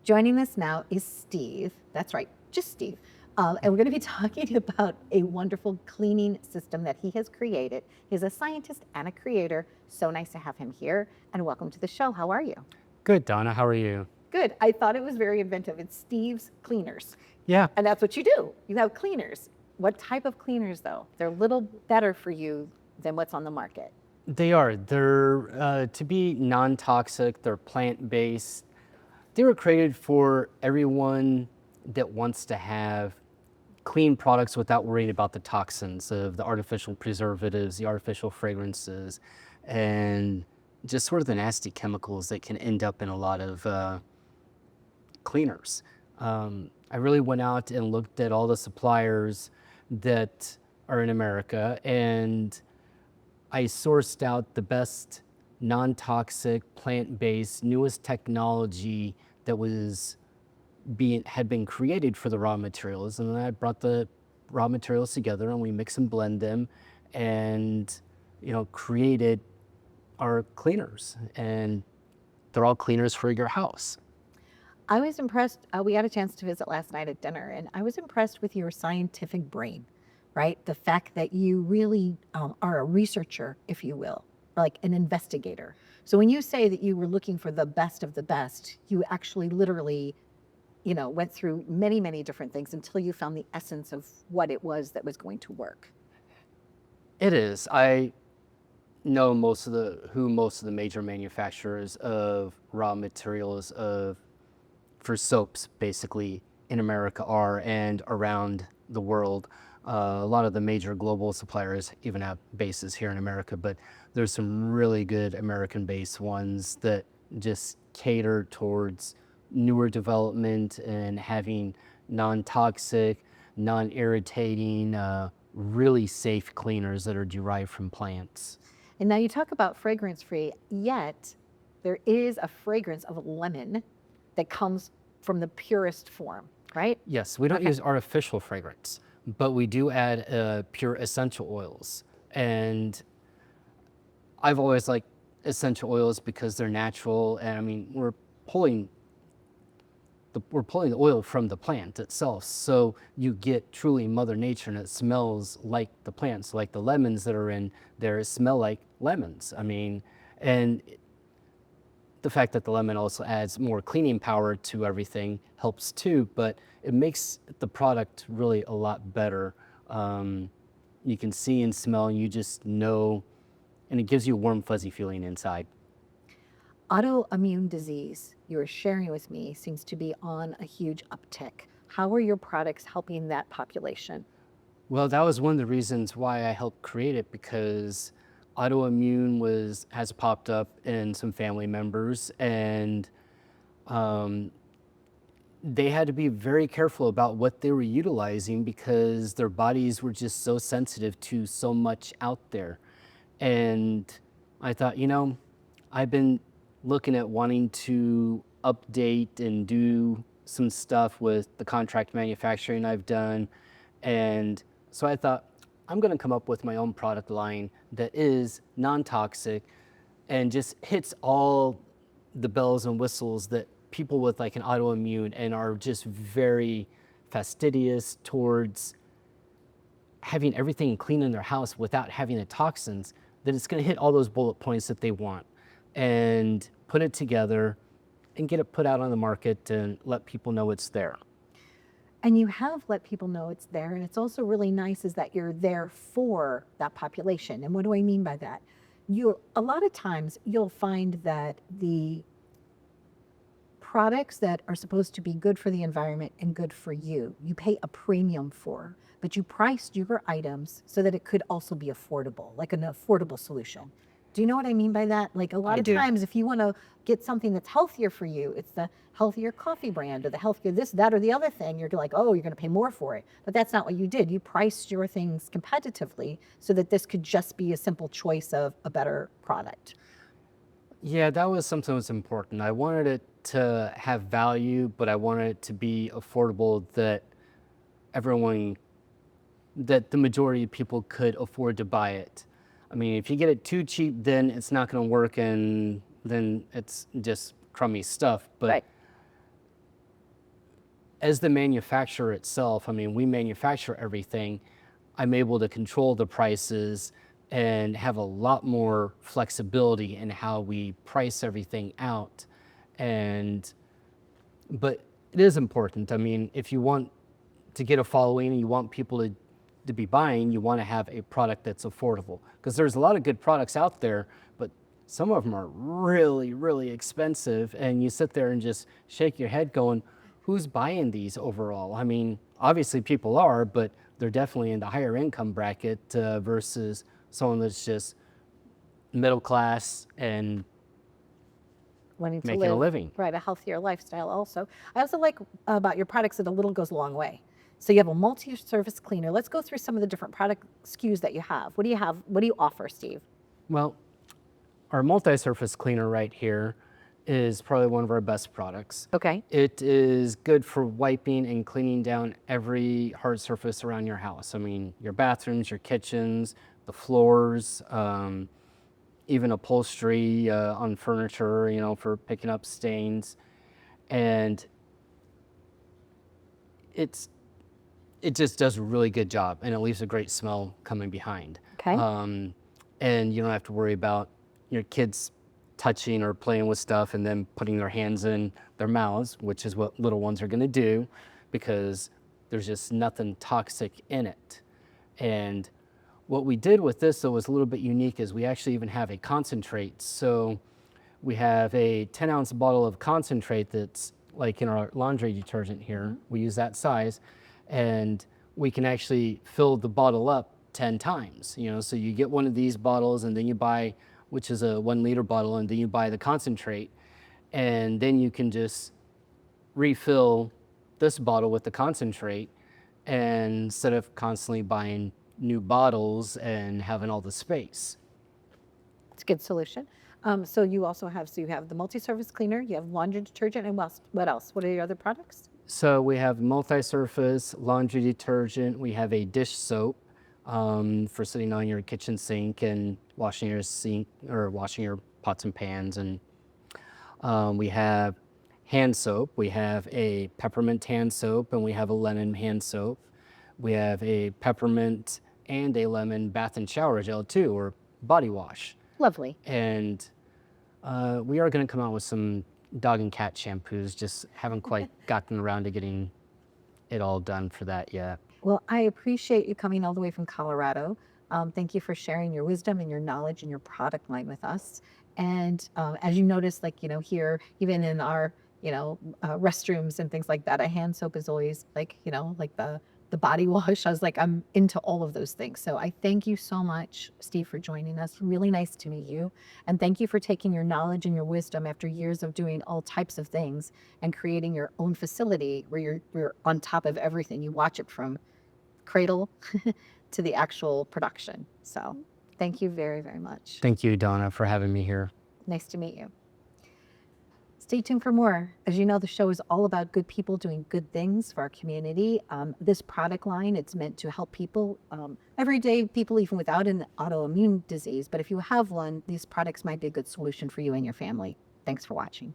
Joining us now is Steve. That's right, just Steve. And we're going to be talking about a wonderful cleaning system that he has created. He's a scientist and a creator. So nice to have him here. And welcome to the show. How are you? Good, Donna. How are you? Good. I thought it was very inventive. It's Steve's Cleaners. Yeah, And that's what you do. You have cleaners. What type of cleaners, though? They're a little better for you than what's on the market. they are. They're to be non-toxic. They're plant-based. They were created for everyone that wants to have clean products without worrying about the toxins of the artificial preservatives, the artificial fragrances, and just sort of the nasty chemicals that can end up in a lot of cleaners. I really went out and looked at all the suppliers that are in America, and I sourced out the best non-toxic, plant-based, newest technology that had been created for the raw materials. And then I brought the raw materials together and we mix and blend them and created our cleaners. And they're all cleaners for your house. I was impressed. We had a chance to visit last night at dinner, and I was impressed with your scientific brain, right? The fact that you really are a researcher, if you will, like an investigator. So when you say that you were looking for the best of the best, you actually literally, went through many, many different things until you found the essence of what it was that was going to work. It is. I know who most of the major manufacturers of raw materials for soaps basically in America are and around the world. A lot of the major global suppliers even have bases here in America, but there's some really good American-based ones that just cater towards newer development and having non-toxic, non-irritating, really safe cleaners that are derived from plants. And now you talk about fragrance free, yet there is a fragrance of lemon that comes from the purest form, right? Yes, we don't use artificial fragrance, but we do add pure essential oils. And I've always liked essential oils because they're natural. And I mean, we're pulling the oil from the plant itself. So you get truly Mother Nature, and it smells like the plants, like the lemons that are in there smell like lemons. I mean, and the fact that the lemon also adds more cleaning power to everything helps too, but it makes the product really a lot better. You can see and smell, and you just know, and it gives you a warm, fuzzy feeling inside. Autoimmune disease, you were sharing with me, seems to be on a huge uptick. How are your products helping that population? Well, that was one of the reasons why I helped create it, because autoimmune has popped up in some family members, and they had to be very careful about what they were utilizing because their bodies were just so sensitive to so much out there. And I thought, I've been looking at wanting to update and do some stuff with the contract manufacturing I've done. And so I thought, I'm going to come up with my own product line that is non-toxic and just hits all the bells and whistles that people with like an autoimmune and are just very fastidious towards having everything clean in their house without having the toxins, that it's going to hit all those bullet points that they want, and put it together and get it put out on the market and let people know it's there. And you have let people know it's there, and it's also really nice is that you're there for that population. And what do I mean by that? A lot of times you'll find that the products that are supposed to be good for the environment and good for you, you pay a premium for, but you priced your items so that it could also be affordable, like an affordable solution. Do you know what I mean by that? Like a lot I of do. times, if you want to get something that's healthier for you, it's the healthier coffee brand or the healthier this, that, or the other thing. You're like, oh, you're going to pay more for it. But that's not what you did. You priced your things competitively so that this could just be a simple choice of a better product. Yeah, that was something that was important. I wanted it to have value, but I wanted it to be affordable, that the majority of people could afford to buy it. I mean, if you get it too cheap, then it's not going to work, and then it's just crummy stuff. But Right. as the manufacturer itself, I mean, we manufacture everything. I'm able to control the prices and have a lot more flexibility in how we price everything out. But it is important. I mean, if you want to get a following and you want people to be buying, you want to have a product that's affordable. Because there's a lot of good products out there, but some of them are really, really expensive. And you sit there and just shake your head going, who's buying these overall? I mean, obviously people are, but they're definitely in the higher income bracket versus someone that's just middle class and Wanting to making live a living. right, a healthier lifestyle also. I also like about your products that a little goes a long way. So you have a multi-surface cleaner. Let's go through some of the different product SKUs that you have. What do you have? What do you offer, Steve? Well, our multi-surface cleaner right here is probably one of our best products. Okay. It is good for wiping and cleaning down every hard surface around your house. I mean, your bathrooms, your kitchens, the floors, even upholstery on furniture, you know, for picking up stains. And it just does a really good job, and it leaves a great smell coming behind. Okay. And you don't have to worry about your kids touching or playing with stuff and then putting their hands in their mouths, which is what little ones are going to do, because there's just nothing toxic in it. And what we did with this, though, was a little bit unique, is we actually even have a concentrate. So we have a 10-ounce bottle of concentrate that's like in our laundry detergent here. We use that size, and we can actually fill the bottle up 10 times. You know, so you get one of these bottles, and then you buy, which is a 1 liter bottle, and then you buy the concentrate, and then you can just refill this bottle with the concentrate, and instead of constantly buying new bottles and having all the space. It's a good solution. So you also have, so you have the multi-surface cleaner, you have laundry detergent, and what else? What are your other products? So we have multi-surface laundry detergent. We have a dish soap for sitting on your kitchen sink and washing your sink or washing your pots and pans. And we have hand soap. We have a peppermint hand soap, and we have a lemon hand soap. We have a peppermint and a lemon bath and shower gel too, or body wash. Lovely. And we are going to come out with some dog and cat shampoos. Just haven't quite gotten around to getting it all done for that yet. Well, I appreciate you coming all the way from Colorado. Thank you for sharing your wisdom and your knowledge and your product line with us. And as you notice, like, you know, here, even in our, you know, restrooms and things like that, a hand soap is always like, you know, like the body wash. I was like, I'm into all of those things. So I thank you so much, Steve, for joining us. Really nice to meet you. And thank you for taking your knowledge and your wisdom after years of doing all types of things and creating your own facility where you're on top of everything. You watch it from cradle to the actual production. So thank you very, very much. Thank you, Donna, for having me here. Nice to meet you. Stay tuned for more. As you know, the show is all about good people doing good things for our community. This product line, it's meant to help people, everyday people, even without an autoimmune disease. But if you have one, these products might be a good solution for you and your family. Thanks for watching.